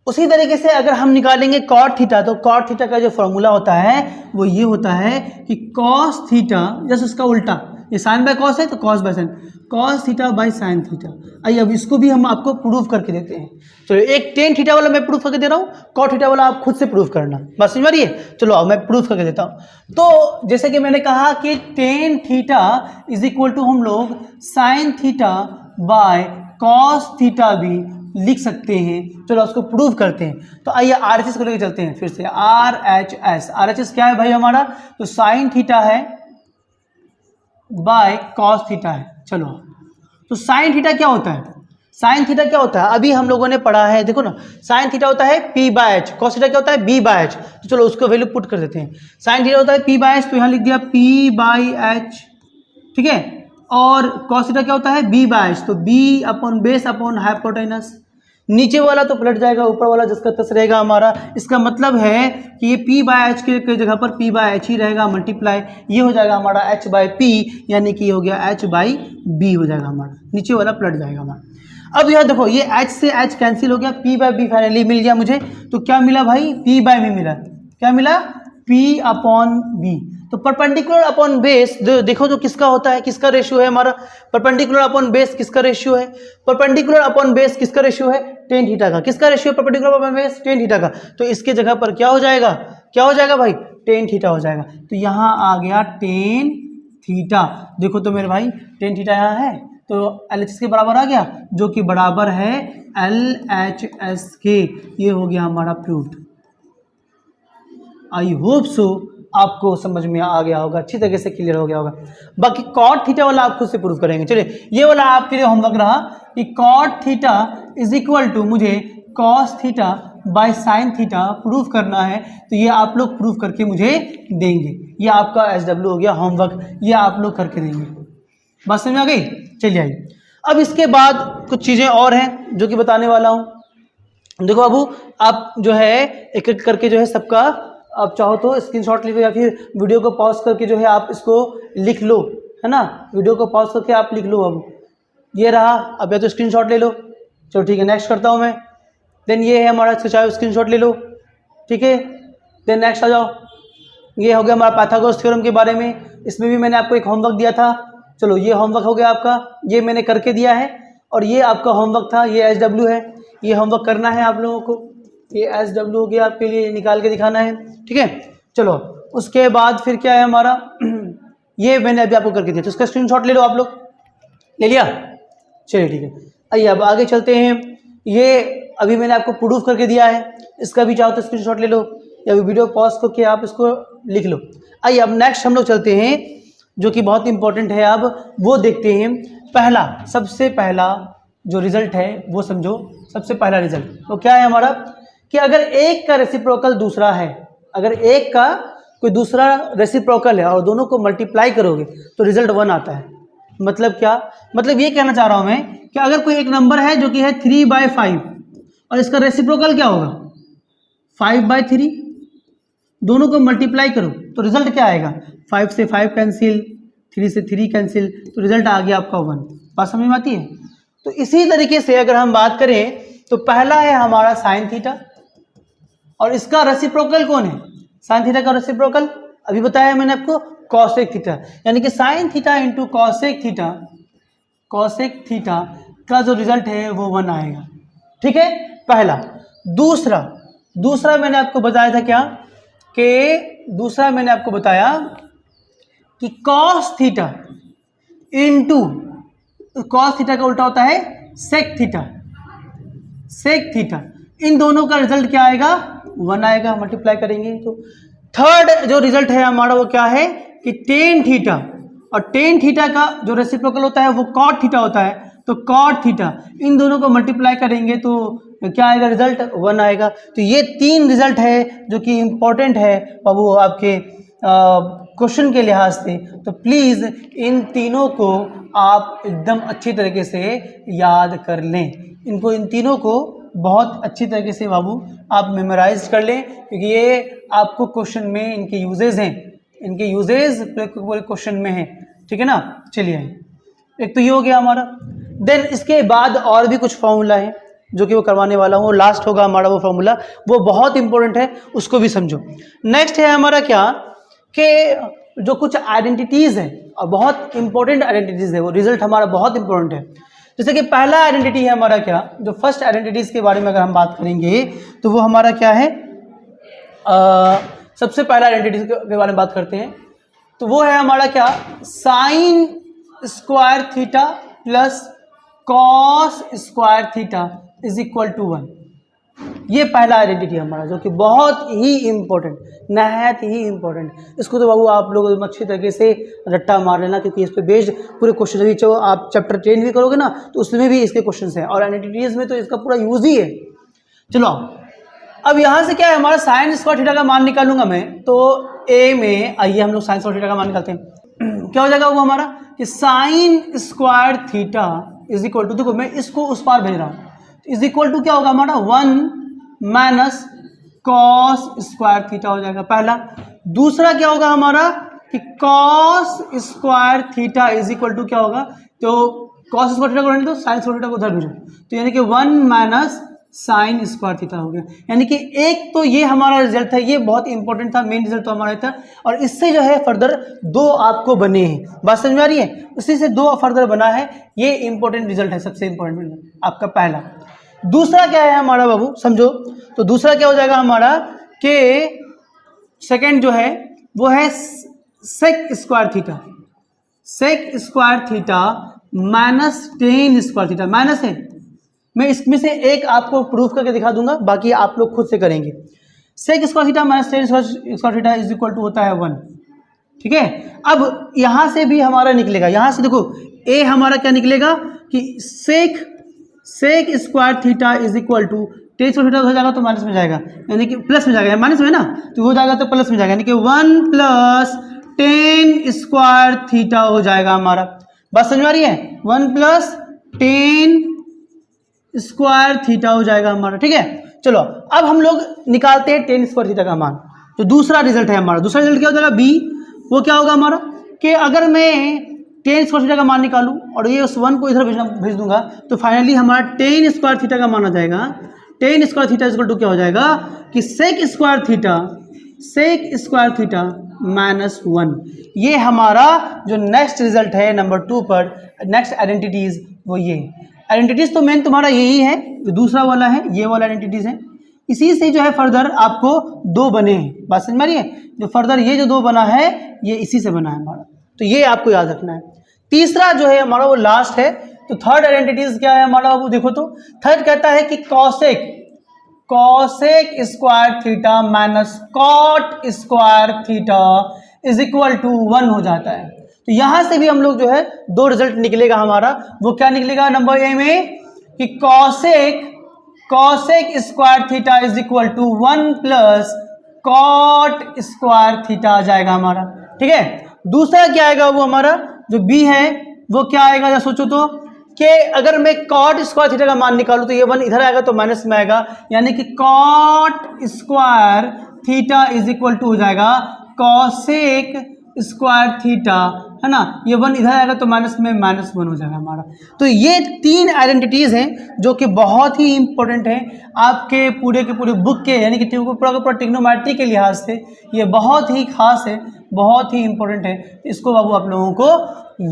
उसी तरीके से अगर हम निकालेंगे कॉट थीटा, तो कॉट थीटा का जो फॉर्मूला होता है वो ये होता है कि कॉस थीटा जैसे उसका उल्टा, ये साइन बाय कॉस है तो cos by sine, cos theta by sine theta. आइए अब इसको भी हम आपको प्रूफ करके देते हैं। चलो एक टेन थीटा वाला मैं प्रूफ करके दे रहा हूँ, कॉट थीटा वाला आप खुद से प्रूफ करना, बस समझ रही है। चलो अब मैं प्रूफ करके देता हूँ। तो जैसे कि मैंने कहा कि tan theta is equal to हम लोग sine theta by cos theta भी लिख सकते हैं। चलो उसको प्रूव करते हैं। तो आइए RHS को लेकर चलते हैं फिर से। RHS क्या है भाई हमारा, तो साइन थीटा है बाय कॉस थीटा है। चलो तो साइन थीटा क्या होता है, साइन थीटा क्या होता है अभी हम लोगों ने पढ़ा है, देखो ना, साइन थीटा होता है p/h, कॉस थीटा क्या होता है b/h। तो चलो उसको वैल्यू पुट कर देते हैं। साइन थीटा होता है p/h, तो यहाँ लिख दिया p/h, ठीक है। और कॉस थीटा क्या होता है b/h, तो b upon base upon hypotenuse. नीचे वाला तो पलट जाएगा, ऊपर वाला जिसका तस रहेगा हमारा। इसका मतलब है कि ये p/h के जगह पर p/h ही रहेगा, मल्टीप्लाई ये हो जाएगा हमारा h/p, यानी कि ये हो गया h/b हो जाएगा हमारा, नीचे वाला पलट जाएगा हमारा। अब यह देखो ये h से h कैंसिल हो गया, p/b फाइनली मिल गया मुझे। तो क्या मिला भाई, p/b मिला। क्या मिला, p/b। तो परपेंडिकुलर अपॉन बेस देखो तो किसका होता है, किसका रेशियो है हमारा, परपेंडिकुलर अपॉन बेस किसका रेशियो है, परपेंडिकुलर अपॉन बेस किसका रेशियो है, टेन थीटा का। किसका रेशियो है perpendicular upon base, tan theta का। तो इसके जगह पर क्या हो जाएगा, क्या हो जाएगा भाई, टेन थीटा हो जाएगा। तो यहाँ आ गया टेन थीटा। देखो तो मेरे भाई टेन थीटा यहाँ है तो LHS के बराबर आ गया, जो कि बराबर है LHS के। ये हो गया हमारा प्रूव्ड। आई होप सो आपको समझ में आ गया होगा, अच्छी तरीके से क्लियर हो गया होगा। बाकी कॉट थीटा वाला आप खुद से प्रूफ करेंगे। चलिए ये वाला आपके लिए होमवर्क रहा कि cot theta is equal to मुझे cos theta by sine theta proof करना है। तो ये आप लोग प्रूफ करके मुझे देंगे, ये आपका SW हो गया होमवर्क, ये आप लोग करके देंगे। बात समझ में आ गई। चलिए आइए अब इसके बाद कुछ चीज़ें और हैं जो कि बताने वाला हूँ। देखो बाबू आप जो है एक एक करके जो है सबका आप चाहो तो स्क्रीनशॉट ले लो या फिर वीडियो को पॉज करके जो है आप इसको लिख लो, है ना, वीडियो को पॉज करके आप लिख लो। अब ये रहा, अब या तो स्क्रीनशॉट ले लो। चलो ठीक है, नेक्स्ट करता हूँ मैं। देन ये है हमारा, इसको चाहे स्क्रीनशॉट ले लो, ठीक है। देन नेक्स्ट आ जाओ, ये हो गया हमारा पाइथागोरस थ्योरम के बारे में। इसमें भी मैंने आपको एक होमवर्क दिया था। चलो ये होमवर्क हो गया आपका, ये मैंने करके दिया है। और ये आपका होमवर्क था, ये SW है, ये होमवर्क करना है आप लोगों को। ये SW हो गया आपके लिए, निकाल के दिखाना है, ठीक है। चलो उसके बाद फिर क्या है हमारा ये मैंने अभी आपको करके दिया, तो इसका स्क्रीनशॉट ले लो आप लोग। ले लिया? चलिए ठीक है, आइए अब आगे चलते हैं। ये अभी मैंने आपको प्रूफ करके दिया है, इसका भी चाहो तो स्क्रीनशॉट ले लो या वीडियो पॉज करके आप इसको लिख लो। आइए अब नेक्स्ट हम लोग चलते हैं, जो कि बहुत इंपॉर्टेंट है। अब वो देखते हैं पहला, सबसे पहला जो रिजल्ट है वो समझो। सबसे पहला रिजल्ट वो क्या है हमारा, कि अगर एक का रेसिप्रोकल दूसरा है, अगर एक का कोई दूसरा रेसिप्रोकल है और दोनों को मल्टीप्लाई करोगे तो रिजल्ट 1 आता है। मतलब क्या, मतलब ये कहना चाह रहा हूं मैं कि अगर कोई एक नंबर है जो कि है 3/5 और इसका रेसिप्रोकल क्या होगा 5/3, दोनों को मल्टीप्लाई करो तो रिजल्ट क्या आएगा, 5 से 5 कैंसिल, 3 से 3 कैंसिल, तो रिजल्ट आ गया आपका 1। बात समझ में आती है? तो इसी तरीके से अगर हम बात करें तो पहला है हमारा साइन थीटा, और इसका रेसिप्रोकल कौन है, साइन थीटा का रेसिप्रोकल अभी बताया मैंने आपको, कॉसेक थीटा। यानी कि sine theta into cosec theta, cosec theta का जो रिजल्ट है वो 1 आएगा, ठीक है, पहला। दूसरा मैंने आपको बताया था क्या, कि दूसरा मैंने आपको बताया कि cos theta into, cos theta का उल्टा होता है सेक थीटा, सेक थीटा, इन दोनों का रिजल्ट क्या आएगा 1 आएगा, मल्टीप्लाई करेंगे तो। थर्ड जो रिजल्ट है हमारा वो क्या है कि टेन थीटा, और टेन थीटा का जो रेसिप्रोकल होता है वो कॉट थीटा होता है, तो कॉट थीटा, इन दोनों को मल्टीप्लाई करेंगे तो क्या आएगा रिजल्ट 1 आएगा। तो ये 3 रिजल्ट है जो कि इम्पोर्टेंट है बाबू आपके क्वेश्चन के लिहाज से। तो प्लीज़ इन तीनों को आप एकदम अच्छी तरीके से याद कर लें, इनको, इन तीनों को बहुत अच्छी तरीके से बाबू आप मेमोराइज कर लें, क्योंकि ये आपको क्वेश्चन में इनके यूजेज हैं, इनके यूजेज पूरे क्वेश्चन में है, ठीक है ना। चलिए एक तो ये हो गया हमारा। देन इसके बाद और भी कुछ फॉर्मूला है जो कि वो करवाने वाला हूँ, लास्ट होगा हमारा वो फॉर्मूला, वो बहुत इंपॉर्टेंट है, उसको भी समझो। नेक्स्ट है हमारा क्या, कि जो कुछ आइडेंटिटीज़ है और बहुत इंपॉर्टेंट आइडेंटिटीज़ है, वो रिजल्ट हमारा बहुत इंपॉर्टेंट है। जैसे कि पहला आइडेंटिटी है हमारा क्या, जो फर्स्ट आइडेंटिटीज़ के बारे में अगर हम बात करेंगे तो वो हमारा क्या है, सबसे पहला आइडेंटिटी के बारे में बात करते हैं तो वो है हमारा क्या, sine square theta plus cos square theta is equal to 1। ये पहला आइडेंटिटी हमारा जो कि बहुत ही इम्पोर्टेंट, नहायत ही इम्पोर्टेंट। इसको तो बाबू आप लोग अच्छी तरीके से रट्टा मार लेना, क्योंकि इस पर बेस्ड पूरे क्वेश्चन, अभी जो आप चैप्टर 10 भी करोगे ना तो उसमें भी इसके क्वेश्चन हैं, और आइडेंटिटीज में तो इसका पूरा यूज ही है। चलो अब यहाँ से क्या है हमारा, साइन स्क्वायर थीटा का मान निकालूंगा मैं, तो ए में आइए हम लोग साइन स्क्वायर थीटा का मान निकालते हैं। क्या हो जाएगा वो हमारा कि sine square theta is equal to, देखो मैं इसको उस पार भेज रहा हूँ, इज इक्वल टू क्या होगा हमारा 1 माइनस कॉस स्क्वायर थीटा हो जाएगा पहला। दूसरा क्या होगा हमारा कि cos square theta is equal to क्या होगा, तो कॉस स्क्वायर थीटा को रहने दो, साइन स्क्वायर थीटा को उधर भेजो, तो यानी कि 1 माइनस साइन स्क्वायर थीटा हो गया। यानी कि एक तो ये हमारा रिजल्ट था, ये बहुत इंपॉर्टेंट था, मेन रिजल्ट तो हमारा था, और इससे जो है फर्दर 2 आपको बने हैं। बात समझ में आ रही है? उसी से 2 फर्दर बना है, ये इंपॉर्टेंट रिजल्ट है, सबसे इंपॉर्टेंट रिजल्ट आपका पहला। दूसरा क्या है हमारा बाबू समझो, तो दूसरा क्या हो जाएगा हमारा कि सेकंड जो है वो है sec square theta, sec square theta minus tan square theta, minus है, मैं इसमें से एक आपको प्रूफ करके दिखा दूंगा, बाकी आप लोग खुद से करेंगे। Sec square theta minus tan square theta is equal to होता है 1, ठीक है। अब यहां से भी हमारा निकलेगा, यहां से देखो ए हमारा क्या निकलेगा कि sec square theta is equal to tan square theta हो जाएगा तो माइनस में जाएगा, यानी कि प्लस में जाएगा, माइनस में ना तो हो जाएगा तो प्लस में जाएगा, यानी कि 1 प्लस टेन स्क्वायर थीटा हो जाएगा हमारा। बात समझ आ रही है? 1 प्लस टेन स्क्वायर थीटा हो जाएगा हमारा, ठीक है। चलो अब हम लोग निकालते हैं टेन स्क्वायर थीटा का मान। जो दूसरा रिजल्ट है हमारा, दूसरा रिजल्ट क्या हो जाएगा बी, वो क्या होगा हमारा कि अगर मैं टेन स्क्वायर थीटा का मान निकालूं और ये उस 1 को इधर भेज दूंगा तो फाइनली हमारा टेन स्क्वायर थीटा का मान आ जाएगा। Tan square theta equal to क्या हो जाएगा कि सेक स्क्वायर थीटा -1। ये हमारा जो नेक्स्ट रिजल्ट है नंबर 2 पर, नेक्स्ट आइडेंटिटीज वो ये आइडेंटिटीज तो मेन तुम्हारा यही है, जो दूसरा वाला है ये वाला आइडेंटिटीज है। इसी से जो है फर्दर आपको 2 बने हैं, बात समझ में आ रही है, जो फर्दर ये जो 2 बना है ये इसी से बना है हमारा, तो ये आपको याद रखना है। तीसरा जो है हमारा वो लास्ट है, तो थर्ड आइडेंटिटीज क्या है हमारा वो देखो, तो थर्ड कहता है कि cosec square theta minus cot square theta is equal to 1 हो जाता है। तो यहां से भी हम लोग जो है 2 रिजल्ट निकलेगा हमारा, वो क्या निकलेगा नंबर ए में कि cosec square theta is equal to 1 plus cot square theta आ जाएगा हमारा, ठीक है। दूसरा क्या आएगा वो हमारा जो बी है वो क्या आएगा, या सोचो तो कि अगर मैं कॉट स्क्वायर थीटा का मान निकालूं तो ये 1 इधर आएगा तो माइनस में आएगा, यानी कि cot square theta is equal to हो जाएगा कॉसेक स्क्वायर थीटा, है ना, ये 1 इधर आएगा तो माइनस में -1 हो जाएगा हमारा। तो ये 3 आइडेंटिटीज हैं जो कि बहुत ही इंपॉर्टेंट है आपके पूरे के पूरे बुक के, यानी कि पूरा ट्रिग्नोमेट्री के लिहाज से ये बहुत ही खास है, बहुत ही इंपॉर्टेंट है। इसको बाबू आप लोगों को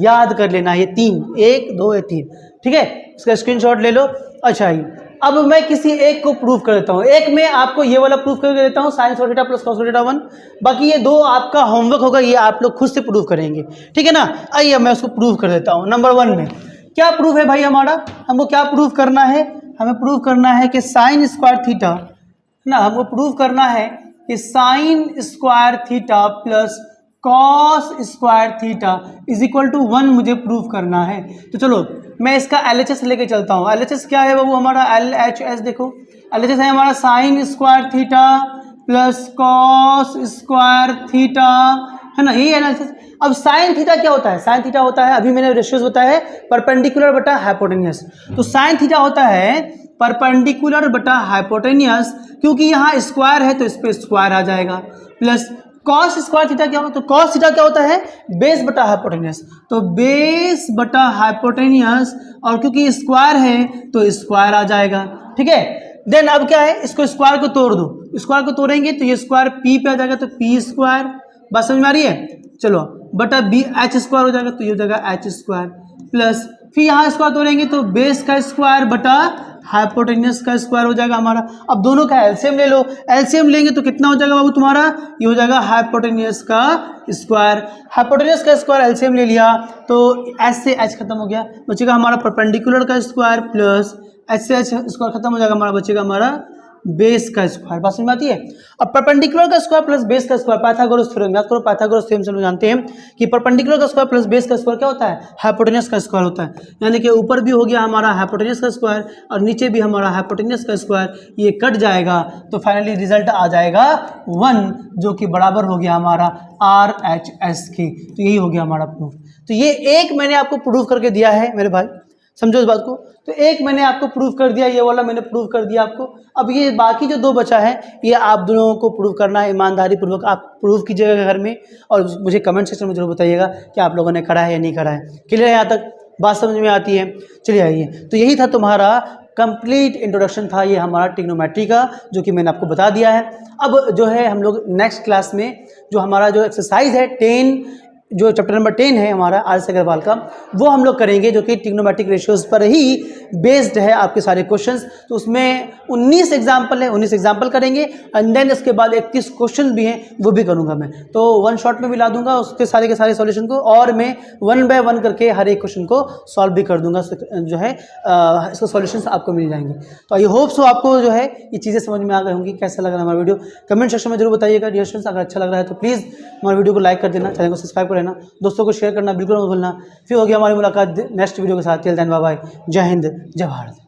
याद कर लेना, ये 3, 1 2 3, ठीक है, इसका स्क्रीनशॉट ले लो। अच्छा ही अब मैं किसी एक को प्रूव कर देता हूँ, एक में आपको ये वाला प्रूव करके देता हूँ sign square theta plus cos square theta 1, बाकी ये 2 आपका होमवर्क होगा, ये आप लोग खुद से प्रूव करेंगे, ठीक है ना। आइए मैं उसको प्रूव कर देता हूँ। नंबर 1 में क्या प्रूफ है भाई हमारा, हमको क्या प्रूव करना है, हमें प्रूव करना है कि साइन स्क्वायर थीटा, है ना, हमको प्रूव करना है कि sine square theta plus cos square theta is equal to 1 मुझे प्रूव करना है। तो चलो मैं इसका LHS लेके चलता हूँ। LHS क्या है बाबू हमारा, LHS देखो, LHS है हमारा sign square theta plus cos square theta, है ना, ये एनालिसिस। अब साइन थीटा क्या होता है, साइन थीटा होता है, अभी मैंने रेशियोज बताया है, परपेंडिकुलर बटा हाइपोटेनियस। तो साइन थीटा होता है परपेंडिकुलर बटा हाइपोटेनियस, क्योंकि यहाँ स्क्वायर है तो इस पर स्क्वायर आ जाएगा, प्लस कॉस स्क्वायर थीटा क्या होता है, तो कॉस थीटा क्या होता है, बेस बटा हाइपोटेनियस, तो बेस बटा हाइपोटेनियस, और क्योंकि स्क्वायर है तो स्क्वायर आ जाएगा, ठीक है। देन अब क्या है, इसको स्क्वायर को तोड़ दो, स्क्वायर को तोड़ेंगे तो ये स्क्वायर पी पे आ जाएगा, तो पी स्क्वायर, बात समझ में आ रही है, चलो, बटा बी एच स्क्वायर हो जाएगा, तो ये हो जाएगा एच स्क्वायर, प्लस फिर यहाँ स्क्वायर तोड़ेंगे तो बेस का स्क्वायर बटा हाइपोटेनियस का स्क्वायर हो जाएगा हमारा। अब दोनों का एलसीएम ले लो, एलसीएम लेंगे तो कितना हो जाएगा बाबू तुम्हारा, ये हो जाएगा हाइपोटेनियस का स्क्वायर। हाइपोटेनियस का स्क्वायर एलसीएम ले लिया तो एच से एच खत्म हो गया, बचेगा हमारा परपेंडिकुलर का स्क्वायर प्लस एच से एच स्क्वायर खत्म हो जाएगा हमारा, बचेगा हमारा बेस का स्क्वायर, बात समझ में आती है। अब परपेंडिकुलर का स्क्वायर प्लस बेस का स्क्वायर, पाइथागोरस थ्योरम याद करो, पाइथागोरस थ्योरम से हम जानते हैं कि परपेंडिकुलर का स्क्वायर प्लस बेस का स्क्वायर क्या होता है, हाइपोटेनियस का स्क्वायर होता है, यानी कि ऊपर भी हो गया हमारा हाइपोटेनियस का स्क्वायर और नीचे भी हमारा हाइपोटेनियस का स्क्वायर, ये कट जाएगा तो फाइनली रिजल्ट आ जाएगा 1, जो कि बराबर हो गया हमारा RHS के। तो यही हो गया हमारा प्रूफ। तो ये एक मैंने आपको प्रूफ करके दिया है मेरे भाई, समझो इस बात को, तो एक मैंने आपको प्रूव कर दिया, ये वाला मैंने प्रूव कर दिया आपको। अब ये बाकी जो 2 बचा है ये आप दोनों को प्रूव करना है, ईमानदारी पूर्वक आप प्रूव कीजिएगा घर में और मुझे कमेंट सेक्शन में जरूर बताइएगा कि आप लोगों ने करा है या नहीं करा है। क्लियर है, यहाँ तक बात समझ में आती है। चलिए आइए, तो यही था तुम्हारा कंप्लीट इंट्रोडक्शन था ये हमारा ट्रिग्नोमेट्री का, जो कि मैंने आपको बता दिया है। अब जो है हम लोग नेक्स्ट क्लास में जो हमारा जो एक्सरसाइज है 10 जो चैप्टर नंबर 10 है हमारा RS अग्रवाल का, वो हम लोग करेंगे, जो कि ट्रिग्नोमेट्रिक रेशियोज पर ही बेस्ड है आपके सारे क्वेश्चंस। तो उसमें 19 एग्जाम्पल है, 19 एग्जाम्पल करेंगे एंड देन इसके बाद 31 क्वेश्चन भी हैं, वो भी करूंगा मैं। तो 1 शॉट में भी ला दूंगा उसके सारे के सारे सॉल्यूशन को, और मैं 1 बाय 1 करके हर एक क्वेश्चन को सॉल्व भी कर दूंगा, जो है इसका सॉल्यूशंस आपको मिल जाएंगे। तो आई होप सो आपको जो है ये चीज़ें समझ में आ गई होंगी। कैसा लग रहा है हमारा वीडियो कमेंट सेक्शन में जरूर बताइएगा डियर स्टूडेंट्स। अगर अच्छा लग रहा है तो प्लीज़ हमारे वीडियो को लाइक कर देना, चैनल को सब्सक्राइब कर लेना, दोस्तों को शेयर करना बिल्कुल मत भूलना। फिर होगी हमारी मुलाकात नेक्स्ट वीडियो के साथ। टिल देन बाय बाय, जय हिंद, जय भारत।